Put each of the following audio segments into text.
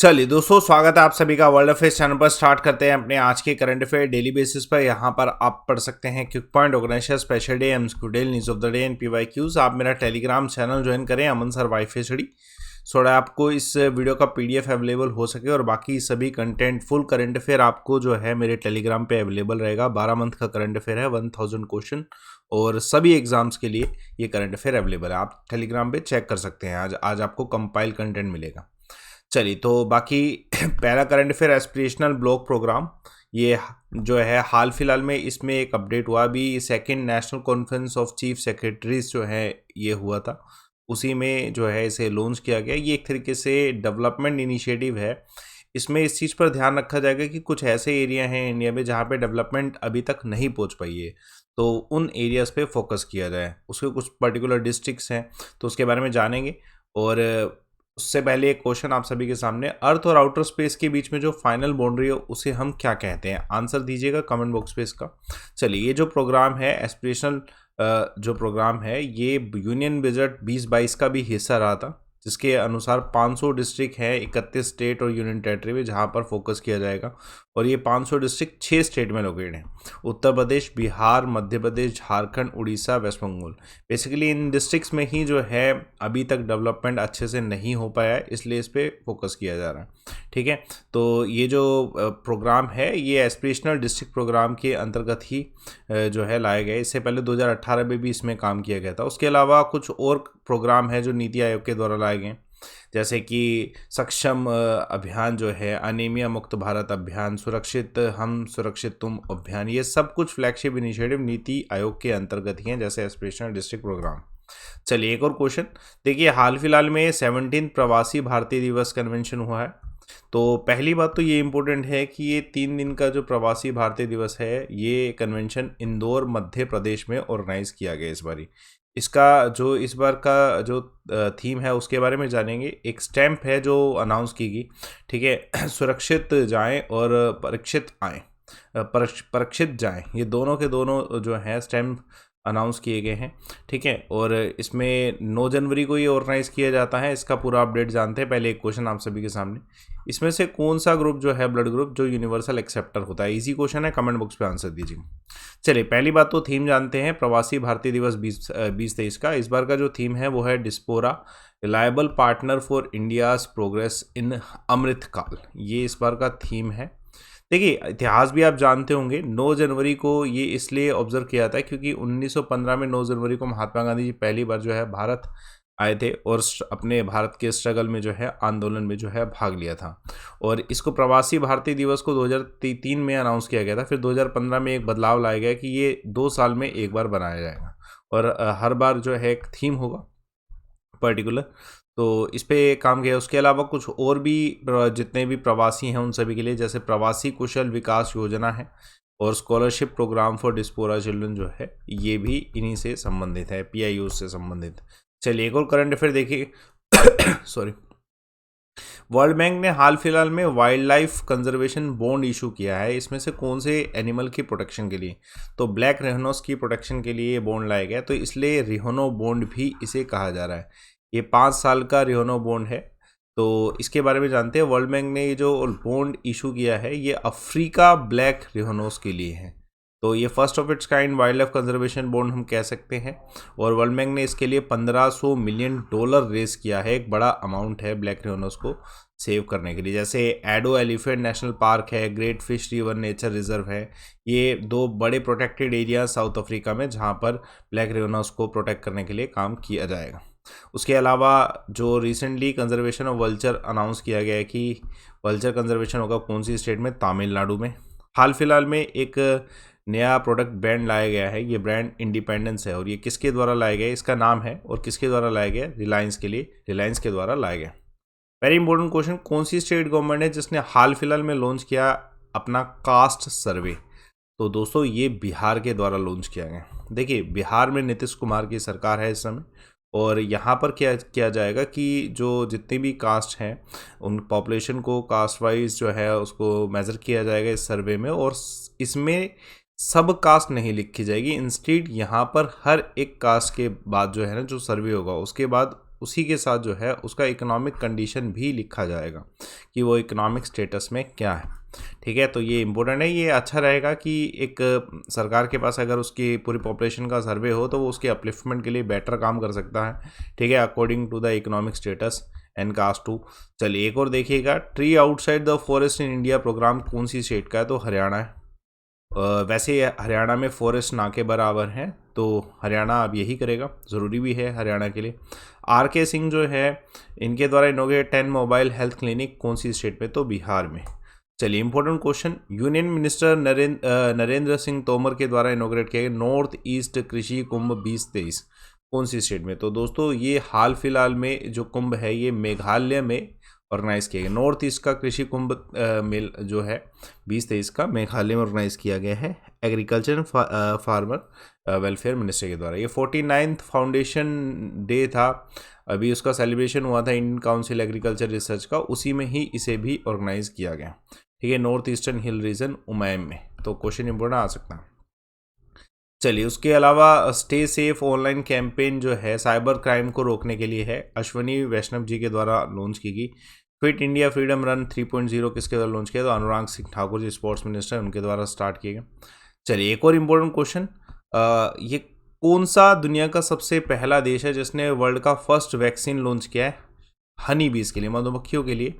चलिए दोस्तों, स्वागत है आप सभी का वर्ल्ड अफेयर्स चैनल पर। स्टार्ट करते हैं अपने आज के करंट अफेयर डेली बेसिस पर। यहाँ पर आप पढ़ सकते हैं quick point, organisation, special day, MCQ daily, news of the day and PYQs. आप मेरा टेलीग्राम चैनल ज्वाइन करें, अमन सर वाईफाई स्टडी, सो आपको इस वीडियो का पीडीएफ अवेलेबल हो सके और बाकी सभी कंटेंट फुल करंट अफेयर आपको जो है मेरे टेलीग्राम पे अवेलेबल रहेगा। 12 मंथ का करंट अफेयर है, 1000 क्वेश्चन और सभी एग्जाम्स के लिए ये करंट अफेयर अवेलेबल है। आप टेलीग्राम पे चेक कर सकते हैं। आज आपको कंपाइल कंटेंट मिलेगा। चलिए, तो बाकी पहला current affair aspirational block programme, ये जो है हाल फिलहाल में इसमें एक अपडेट हुआ। अभी second national conference of chief secretaries जो है ये हुआ था, उसी में जो है इसे लॉन्च किया गया। ये एक तरीके से डेवलपमेंट इनिशिएटिव है। इसमें इस चीज़ पर ध्यान रखा जाएगा कि कुछ ऐसे एरिया हैं इंडिया में जहाँ पे डेवलपमेंट अभी तक नहीं पहुँच पाई है, तो उन एरियाज़ पे फोकस किया जाए। उसके कुछ पर्टिकुलर डिस्ट्रिक्ट्स हैं, तो उसके बारे में जानेंगे। और उससे पहले एक क्वेश्चन आप सभी के सामने, अर्थ और आउटर स्पेस के बीच में जो फाइनल बाउंड्री है उसे हम क्या कहते हैं? आंसर दीजिएगा कमेंट बॉक्स पे इसका। चलिए, ये जो प्रोग्राम है एस्पिरेशनल जो प्रोग्राम है ये यूनियन बजट 2022 का भी हिस्सा रहा था, जिसके अनुसार 500 डिस्ट्रिक्ट हैं 31 स्टेट और यूनियन टेरिटरी में, जहां पर फोकस किया जाएगा। और ये 500 डिस्ट्रिक्ट 6 स्टेट में लोकेटेड हैं: उत्तर प्रदेश, बिहार, मध्य प्रदेश, झारखंड, उड़ीसा, वेस्ट बंगाल। बेसिकली इन डिस्ट्रिक्ट्स में ही जो है अभी तक डेवलपमेंट अच्छे से नहीं हो पाया है, इसलिए इस पर फोकस किया जा रहा है। ठीक है, तो ये जो प्रोग्राम है ये एस्पिरेशनल डिस्ट्रिक्ट प्रोग्राम के अंतर्गत ही जो है लाया गया। इससे पहले 2018 में भी इसमें काम किया गया था। उसके अलावा कुछ और प्रोग्राम है जो नीति आयोग के द्वारा लाए गए, जैसे कि सक्षम अभियान जो है, अनीमिया मुक्त भारत अभियान, सुरक्षित हम सुरक्षित तुम अभियान। ये सब कुछ फ्लैगशिप इनिशिएटिव नीति आयोग के अंतर्गत ही हैं, जैसे एस्पिरेशनल डिस्ट्रिक्ट प्रोग्राम। चलिए, एक और क्वेश्चन देखिए। हाल फिलहाल में 17 प्रवासी भारतीय दिवस कन्वेंशन हुआ है। तो पहली बात तो ये इम्पोर्टेंट है कि ये 3 दिन का जो प्रवासी भारतीय दिवस है, ये कन्वेंशन इंदौर मध्य प्रदेश में ऑर्गेनाइज किया गया इस बारी। इसका जो इस बार का जो थीम है उसके बारे में जानेंगे। एक स्टैम्प है जो अनाउंस की गई, ठीक है, सुरक्षित जाएं और परीक्षित आएँ, परीक्षित जाएं, ये दोनों के दोनों जो है स्टैम्प अनाउंस किए गए हैं। ठीक है, और इसमें 9 जनवरी को ये ऑर्गेनाइज किया जाता है। इसका पूरा अपडेट जानते हैं। पहले एक क्वेश्चन आप सभी के सामने, इसमें से कौन सा ग्रुप जो है ब्लड ग्रुप जो यूनिवर्सल एक्सेप्टर होता है? इजी क्वेश्चन है, कमेंट बॉक्स पे आंसर दीजिए। चलिए, पहली बात तो थीम जानते हैं प्रवासी भारतीय दिवस 2023 का। इस बार का जो थीम है वो है diaspora, reliable partner for India's progress in Amrit Kaal. ये इस बार का थीम है। देखिए, इतिहास भी आप जानते होंगे। 9 जनवरी को ये इसलिए ऑब्जर्व किया था क्योंकि 1915 में 9 जनवरी को महात्मा गांधी जी पहली बार जो है भारत आए थे और अपने भारत के स्ट्रगल में जो है आंदोलन में जो है भाग लिया था। और इसको प्रवासी भारतीय दिवस को 2003 में अनाउंस किया गया था। फिर 2015 में एक बदलाव लाया गया कि ये 2 साल में एक बार बनाया जाएगा और हर बार जो है एक थीम होगा पर्टिकुलर, तो इस पे काम किया। उसके अलावा कुछ और भी जितने भी प्रवासी हैं उन सभी के लिए, जैसे प्रवासी कुशल विकास योजना है और स्कॉलरशिप प्रोग्राम फॉर डिस्पोरा चिल्ड्रन जो है, ये भी इन्हीं से संबंधित है, पीआईयू से संबंधित। चलिए, एक और करंट अफेयर देखिए। सॉरी, वर्ल्ड बैंक ने हाल फिलहाल में wild life conservation bond issue किया है। इसमें से कौन से एनिमल की प्रोटेक्शन के लिए? तो ब्लैक रेहनोस की प्रोटेक्शन के लिए ये बॉन्ड लाया गया, तो इसलिए रिहोनो बॉन्ड भी इसे कहा जा रहा है। ये 5 साल का रिहोनो बॉन्ड है, तो इसके बारे में जानते हैं। वर्ल्ड बैंक ने ये जो बॉन्ड इशू किया है ये अफ्रीका ब्लैक रिहोनोस के लिए है, तो ये first of its kind wild life conservation bond हम कह सकते हैं। और वर्ल्ड बैंक ने इसके लिए $1500 मिलियन रेज किया है। एक बड़ा अमाउंट है ब्लैक रिहोनोस को सेव करने के लिए। जैसे एडो एलिफेंट नेशनल पार्क है, great fish river nature reserve है, ये 2 बड़े प्रोटेक्टेड एरिया साउथ अफ्रीका में जहाँ पर ब्लैक रिहोनोस को प्रोटेक्ट करने के लिए काम किया जाएगा। उसके अलावा जो recently conservation of vulture announce किया गया है कि वल्चर कंजर्वेशन होगा कौन सी स्टेट में? तमिलनाडु में। हाल फिलहाल में एक नया प्रोडक्ट ब्रांड लाया गया है, ये ब्रांड इंडिपेंडेंस है। और ये किसके द्वारा लाया गया, इसका नाम है, और किसके द्वारा लाया गया? रिलायंस के लिए, रिलायंस के द्वारा लाया गया। वेरी इंपॉर्टेंट क्वेश्चन, कौन सी स्टेट गवर्नमेंट है जिसने हाल फिलहाल में लॉन्च किया अपना कास्ट सर्वे? तो दोस्तों ये बिहार के द्वारा लॉन्च किया गया। देखिए, बिहार में नीतीश कुमार की सरकार है इस समय, और यहाँ पर क्या किया जाएगा कि जो जितने भी कास्ट हैं उन पॉपुलेशन को कास्ट वाइज जो है उसको मेज़र किया जाएगा इस सर्वे में। और इसमें सब कास्ट नहीं लिखी जाएगी, इंस्टेड यहाँ पर हर एक कास्ट के बाद जो है ना जो सर्वे होगा उसके बाद उसी के साथ जो है उसका इकोनॉमिक कंडीशन भी लिखा जाएगा कि वो इकोनॉमिक स्टेटस में क्या है। ठीक है, तो ये इम्पोर्टेंट है। ये अच्छा रहेगा कि एक सरकार के पास अगर उसकी पूरी पॉपुलेशन का सर्वे हो तो वो उसके अपलिफ्टमेंट के लिए बेटर काम कर सकता है। ठीक है, according to the economic status and caste too. चलिए एक और देखिएगा, tree outside the forest in India programme कौन सी स्टेट का है? तो हरियाणा है। वैसे हरियाणा में फॉरेस्ट ना के बराबर हैं, तो हरियाणा अब यही करेगा, ज़रूरी भी है हरियाणा के लिए। RK सिंह जो है इनके द्वारा इनोग्रेट 10 मोबाइल हेल्थ क्लिनिक कौन सी स्टेट में? तो बिहार में। चलिए important question, union minister Narendra Singh Tomar के द्वारा इनोग्रेट किया गया नॉर्थ ईस्ट कृषि कुंभ 2023 कौन सी स्टेट में? तो दोस्तों ये हाल फिलहाल में जो कुंभ है ये मेघालय में ऑर्गेनाइज किया गया। नॉर्थ ईस्ट का कृषि कुंभ मेल जो है 2023 का मेघालय में ऑर्गेनाइज किया गया है एग्रीकल्चर फार्मर वेलफेयर मिनिस्टर के द्वारा। ये 49th फाउंडेशन डे था, अभी उसका सेलिब्रेशन हुआ था इंडियन काउंसिल एग्रीकल्चर रिसर्च का, उसी में ही इसे भी ऑर्गेनाइज किया गया। ठीक है, नॉर्थ ईस्टर्न हिल रीजन उमैम में। तो क्वेश्चन इंपॉर्टेंट आ सकता है। चलिए उसके अलावा स्टे सेफ ऑनलाइन कैंपेन जो है साइबर क्राइम को रोकने के लिए है, अश्वनी वैष्णव जी के द्वारा लॉन्च की गई। फिट इंडिया फ्रीडम रन 3.0 किसके द्वारा लॉन्च किया? तो अनुराग सिंह ठाकुर जी स्पोर्ट्स मिनिस्टर, उनके द्वारा स्टार्ट किया गया। चलिए एक और इम्पोर्टेंट क्वेश्चन, ये कौन सा दुनिया का सबसे पहला देश है जिसने वर्ल्ड का फर्स्ट वैक्सीन लॉन्च किया है हनी बीज के लिए, मधुमक्खियों के लिए?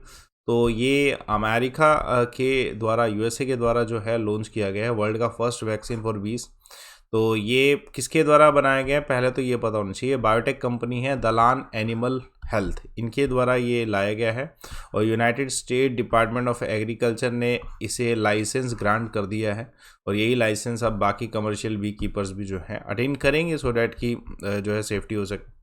तो ये अमेरिका के द्वारा, USA के द्वारा जो है लॉन्च किया गया है वर्ल्ड का फर्स्ट वैक्सीन फॉर बीज। तो ये किसके द्वारा बनाया गया है? पहले तो ये पता होना चाहिए, बायोटेक कंपनी है दलान एनिमल हेल्थ, इनके द्वारा ये लाया गया है और United state department of agriculture ने इसे लाइसेंस ग्रांट कर दिया है और यही लाइसेंस अब बाकी कमर्शियल बी कीपर्स भी जो हैं अटेंड करेंगे सो डैट की जो है सेफ्टी हो सके।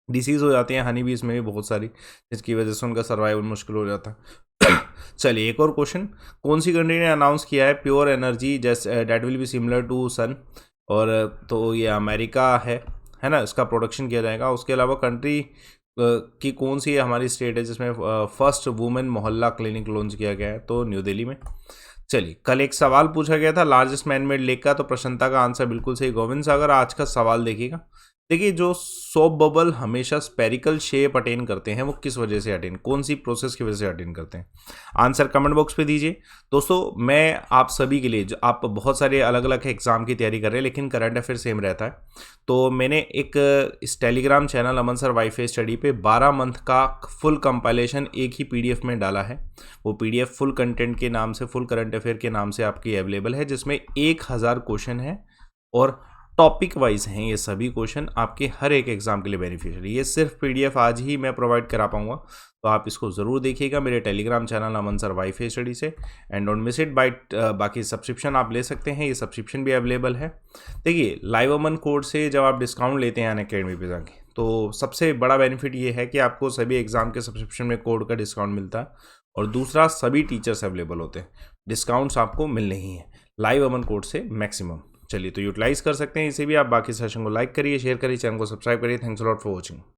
डिसीज़ हो जाती हैं हनी बीज में भी बहुत सारी, जिसकी वजह से उनका सर्वाइवल मुश्किल हो जाता है। चलिए एक और क्वेश्चन, कौन सी कंट्री ने अनाउंस किया है प्योर एनर्जी जैसे that will be similar to sun? और तो ये अमेरिका है ना, इसका प्रोडक्शन किया जाएगा। उसके अलावा कंट्री की कौन सी हमारी स्टेट है जिसमें फर्स्ट वुमेन मोहल्ला क्लिनिक लॉन्च किया गया है? तो न्यू दिल्ली में। चलिए कल एक सवाल पूछा गया था लार्जेस्ट मैनमेड लेक का, तो प्रशंसा का आंसर बिल्कुल सही, गोविंद सागर। आज का सवाल देखिएगा, देखिए जो सोप बबल हमेशा स्पेरिकल शेप अटेन करते हैं वो किस वजह से अटेन, कौन सी प्रोसेस की वजह से अटेन करते हैं? आंसर कमेंट बॉक्स पे दीजिए। दोस्तों मैं आप सभी के लिए, जो आप बहुत सारे अलग अलग एग्जाम की तैयारी कर रहे हैं लेकिन करंट अफेयर सेम रहता है, तो मैंने एक इस टेलीग्राम चैनल अमन सर वाईफाई स्टडी पे 12 मंथ का फुल कंपाइलेशन एक ही PDF में डाला है। वो PDF फुल कंटेंट के नाम से, फुल करंट अफेयर के नाम से आपकी अवेलेबल है, जिसमें 1000 क्वेश्चन है और टॉपिक वाइज हैं ये सभी क्वेश्चन, आपके हर एक एग्जाम के लिए बेनिफिशियल। ये सिर्फ PDF आज ही मैं प्रोवाइड करा पाऊंगा, तो आप इसको ज़रूर देखिएगा मेरे टेलीग्राम चैनल अमन सर वाईफाई स्टडी से, एंड डोंट मिस इट। बाकी सब्सक्रिप्शन आप ले सकते हैं, ये सब्सक्रिप्शन भी अवेलेबल है। देखिए लाइव अमन कोड से जब आप डिस्काउंट लेते हैं अनअकैडमी पे जाके, तो सबसे बड़ा बेनिफिट ये है कि आपको सभी एग्जाम के सब्सक्रिप्शन में कोड का डिस्काउंट मिलता है, और दूसरा सभी टीचर्स अवेलेबल होते हैं, डिस्काउंट्स आपको मिलने ही हैं लाइव अमन कोड से मैक्सिमम। चलिए तो यूटिलाइज कर सकते हैं इसे भी आप। बाकी सेशन को लाइक करिए, शेयर करिए, चैनल को सब्सक्राइब करिए। Thanks a lot for watching.